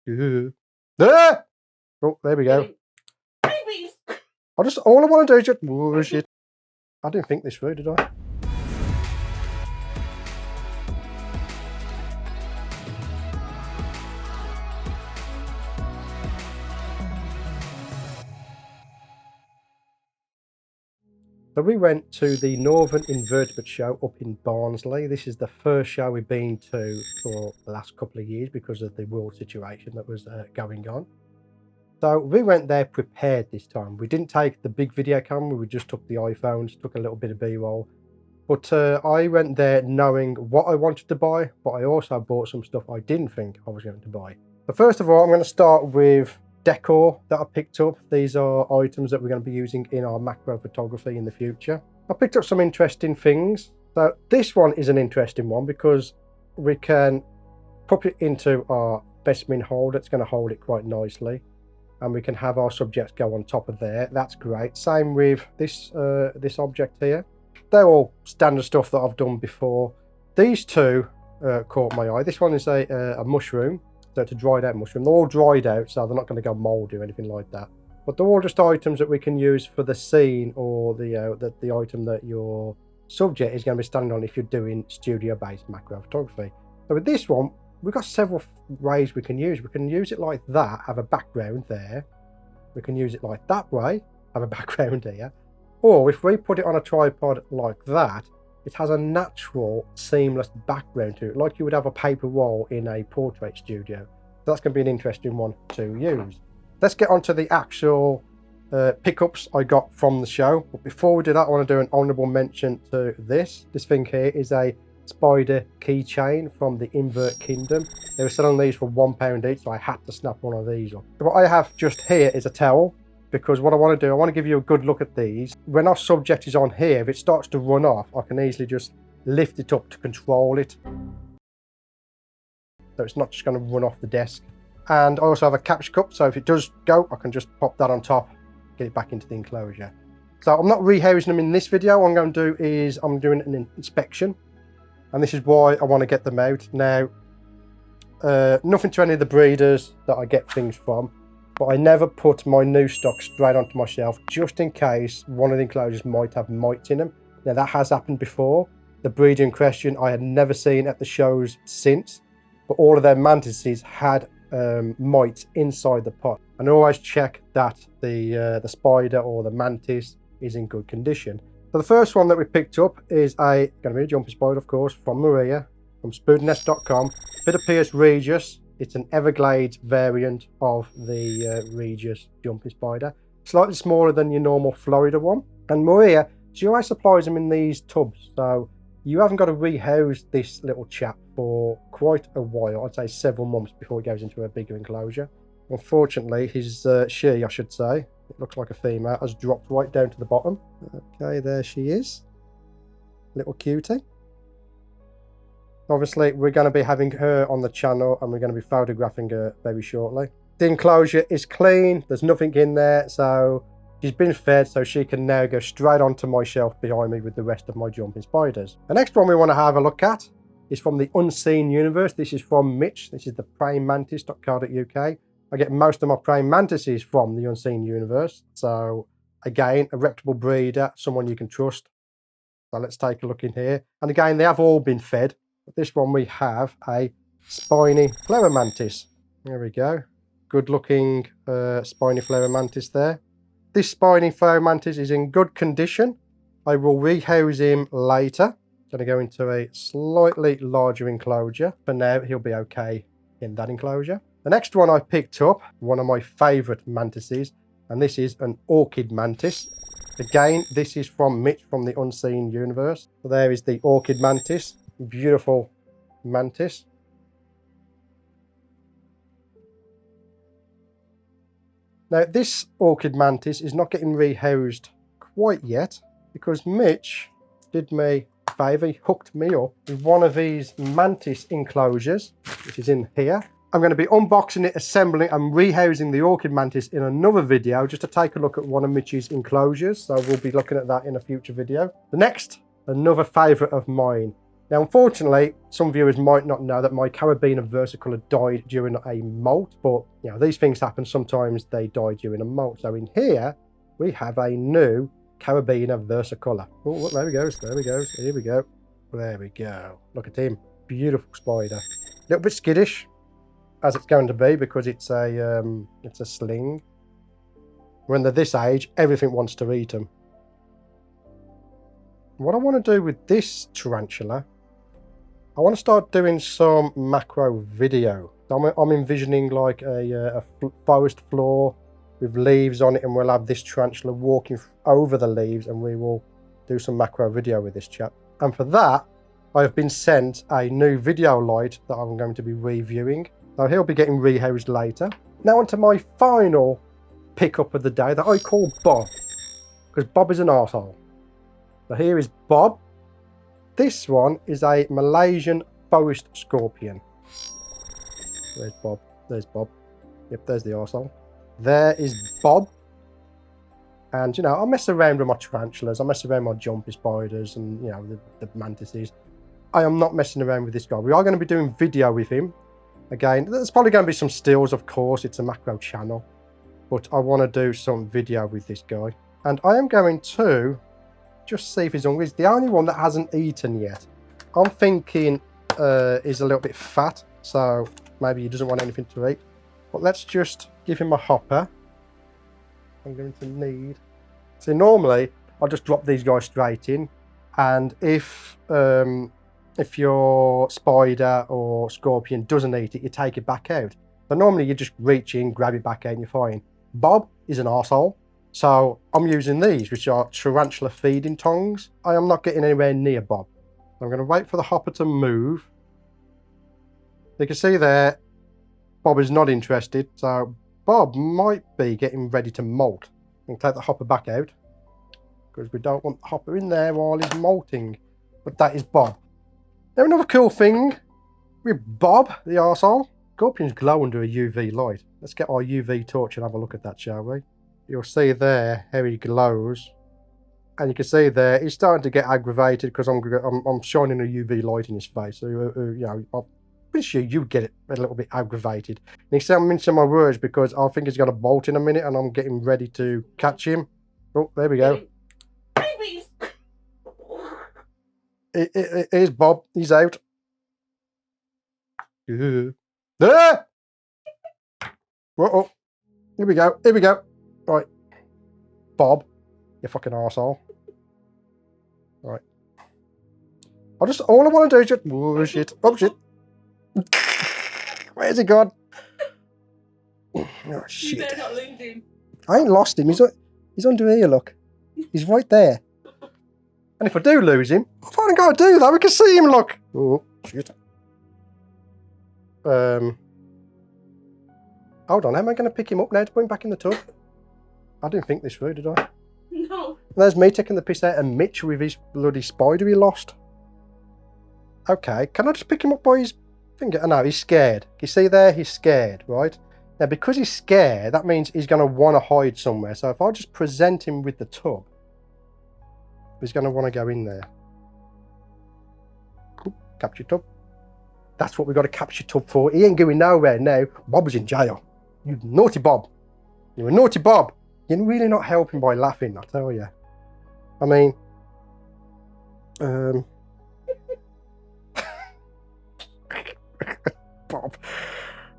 Ah! Oh, there we go. Babies. All I want to do is just... Oh, shit. I didn't think this through, did I? So we went to the Northern Invertebrate Show up in Barnsley. This is the first show we've been to for the last couple of years because of the world situation that was going on. So we went there prepared this time. We didn't take the big video camera, we just took the iPhones, took a little bit of B-roll. But I went there knowing what I wanted to buy, but I also bought some stuff I didn't think I was going to buy. But first of all, I'm going to start with decor that I picked up. These are items that we're going to be using in our macro photography in the future. I picked up some interesting things. So this one is an interesting one because we can put it into our specimen holder. It's going to hold it quite nicely. And we can have our subjects go on top of there. That's great. Same with this this object here. They're all standard stuff that I've done before. These two caught my eye. This one is a mushroom. So it's a dried out mushroom. They're all dried out, so they're not going to go mouldy or anything like that. But they're all just items that we can use for the scene or the item that your subject is going to be standing on if you're doing studio-based macro photography. So with this one, we've got several ways we can use. We can use it like that, have a background there. We can use it like that way, have a background here. Or if we put it on a tripod like that, it has a natural, seamless background to it, like you would have a paper wall in a portrait studio. So that's going to be an interesting one to use. Let's get on to the actual pickups I got from the show. But before we do that, I want to do an honourable mention to this. This thing here is a spider keychain from the Invert Kingdom. They were selling these for £1 each, so I had to snap one of these up. So what I have just here is a towel, because what I want to do, I want to give you a good look at these. When our subject is on here, if it starts to run off, I can easily just lift it up to control it. So it's not just going to run off the desk. And I also have a capture cup, so if it does go, I can just pop that on top, get it back into the enclosure. So I'm not rehousing them in this video. What I'm going to do is I'm doing an inspection. And this is why I want to get them out. Now, nothing to any of the breeders that I get things from, but I never put my new stock straight onto my shelf just in case one of the enclosures might have mites in them. Now that has happened before. The breeder in question I had never seen at the shows since, but all of their mantises had mites inside the pot. And always check that the spider or the mantis is in good condition. So the first one that we picked up is going to be a jumping spider, of course, from Maria, from spooder.com. Pittopius regius. It's an Everglades variant of the Regius jumping spider. Slightly smaller than your normal Florida one. And Maria, she always supplies them in these tubs. So you haven't got to rehouse this little chap for quite a while. I'd say several months before he goes into a bigger enclosure. Unfortunately, his she, I should say, it looks like a female, has dropped right down to the bottom. Okay, there she is. Little cutie. Obviously, we're going to be having her on the channel and we're going to be photographing her very shortly. The enclosure is clean. There's nothing in there. So she's been fed, so she can now go straight onto my shelf behind me with the rest of my jumping spiders. The next one we want to have a look at is from the Unseen Universe. This is from Mitch. This is the prayingmantis.co.uk. I get most of my praying mantises from the Unseen Universe. So again, a reputable breeder, someone you can trust. So let's take a look in here. And again, they have all been fed. But this one we have a spiny flower mantis. There we go. Good looking spiny flower mantis there. This spiny flower mantis is in good condition. I will rehouse him later. Going to go into a slightly larger enclosure. For now, he'll be okay in that enclosure. The next one I picked up, one of my favourite mantises, and this is an orchid mantis. Again, this is from Mitch from the Unseen Universe. So there is the orchid mantis. Beautiful mantis. Now this orchid mantis is not getting rehoused quite yet because Mitch did me a favour. He hooked me up with one of these mantis enclosures, which is in here. I'm going to be unboxing it, assembling and rehousing the orchid mantis in another video just to take a look at one of Mitch's enclosures. So we'll be looking at that in a future video. The next, another favourite of mine. Now, unfortunately, some viewers might not know that my Caribena Versicolor died during a molt, but you know, these things happen. Sometimes they die during a molt. So in here, we have a new Caribena Versicolor. Oh, look, there he goes, there he goes, here we go. There we go. Look at him. Beautiful spider. A little bit skittish, as it's going to be, because it's a sling. When they're this age, everything wants to eat them. What I want to do with this tarantula, I want to start doing some macro video. I'm envisioning like a forest floor with leaves on it, and we'll have this tarantula walking over the leaves, and we will do some macro video with this chap. And for that, I have been sent a new video light that I'm going to be reviewing. So he'll be getting rehoused later. Now onto my final pickup of the day that I call Bob, because Bob is an arsehole. So here is Bob. This one is a Malaysian forest scorpion. There's Bob. There's Bob. Yep, there's the arsehole. There is Bob. And, you know, I mess around with my tarantulas. I mess around with my JumpingSpiders and, you know, the mantises. I am not messing around with this guy. We are going to be doing video with him. Again, there's probably going to be some stills, of course. It's a macro channel. But I want to do some video with this guy. And I am going to just see if he's hungry. He's the only one that hasn't eaten yet. I'm thinking he's a little bit fat, so maybe he doesn't want anything to eat. But let's just give him a hopper. I'm going to need... See, normally I'll just drop these guys straight in, and if your spider or scorpion doesn't eat it, you take it back out. So normally you just reach in, grab it back out, and you're fine. Bob is an arsehole. So I'm using these, which are tarantula feeding tongs. I am not getting anywhere near Bob. I'm going to wait for the hopper to move. You can see there, Bob is not interested. So Bob might be getting ready to molt. I'm going to take the hopper back out, because we don't want the hopper in there while he's molting. But that is Bob. Now another cool thing with Bob, the arsehole. Scorpions glow under a UV light. Let's get our UV torch and have a look at that, shall we? You'll see there how he glows, and you can see there he's starting to get aggravated because I'm shining a UV light in his face. So you know, I'm pretty sure you get it a little bit aggravated. And he's saying mince my words because I think he's got a bolt in a minute, and I'm getting ready to catch him. Oh, there we go. Babies. Here's Bob. He's out. There. Oh, here we go. Here we go. Right, Bob, you fucking arsehole. Right. All I want to do is just... Oh, shit. Oh, shit. Where's he gone? Oh, shit. You better not lose him. I ain't lost him. He's under here, look. He's right there. And if I do lose him, I've only got to do that. We can see him, look. Oh, shit. Hold on. How am I going to pick him up now to put him back in the tub? I didn't think this through, did I? No. There's me taking the piss out of Mitch with his bloody spider he lost. Okay, can I just pick him up by his finger? Oh, no, he's scared. You see there? He's scared, right? Now, because he's scared, that means he's going to want to hide somewhere. So if I just present him with the tub, he's going to want to go in there. Oop, capture tub. That's what we've got a capture tub for. He ain't going nowhere now. Bob's in jail. You naughty Bob. You're a naughty Bob. You're really not helping by laughing, I tell you. I mean, Bob,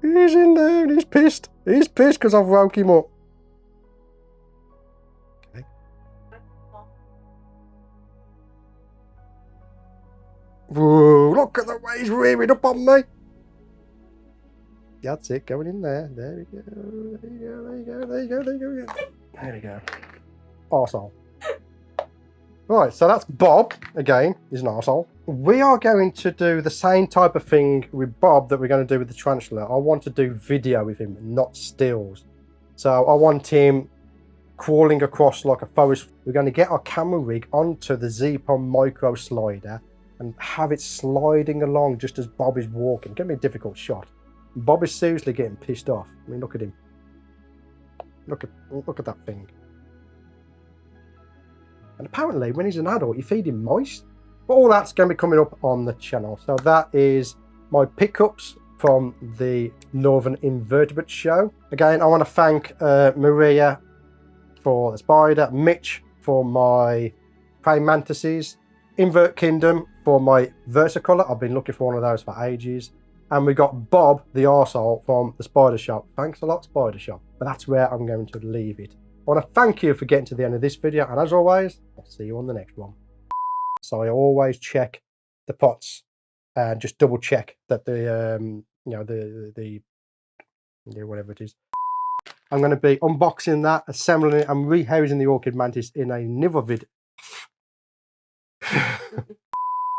he's in there and he's pissed. He's pissed because I've woke him up. Okay. Whoa, look at the way he's rearing up on me. That's it, going in there. There we go. There you go. There you go. There you go. There you go. There we go. Arsehole. Right, so that's Bob. Again, he's an arsehole. We are going to do the same type of thing with Bob that we're going to do with the tarantula. I want to do video with him, not stills. So I want him crawling across like a forest. We're going to get our camera rig onto the Z-Pon micro slider and have it sliding along just as Bob is walking. Give me a difficult shot. Bob is seriously getting pissed off. I mean, look at him. Look at that thing. And apparently, when he's an adult, you feed him mice. But all that's going to be coming up on the channel. So that is my pickups from the Northern Invertebrate Show. Again, I want to thank Maria for the spider, Mitch for my praying mantises, Invert Kingdom for my Versicolor. I've been looking for one of those for ages. And we got Bob, the arsehole, from the Spider Shop. Thanks a lot, Spider Shop. But that's where I'm going to leave it. I want to thank you for getting to the end of this video. And as always, I'll see you on the next one. So I always check the pots and just double check that the, you know, the whatever it is. I'm going to be unboxing that, assembling it, and rehousing the Orchid Mantis in another video.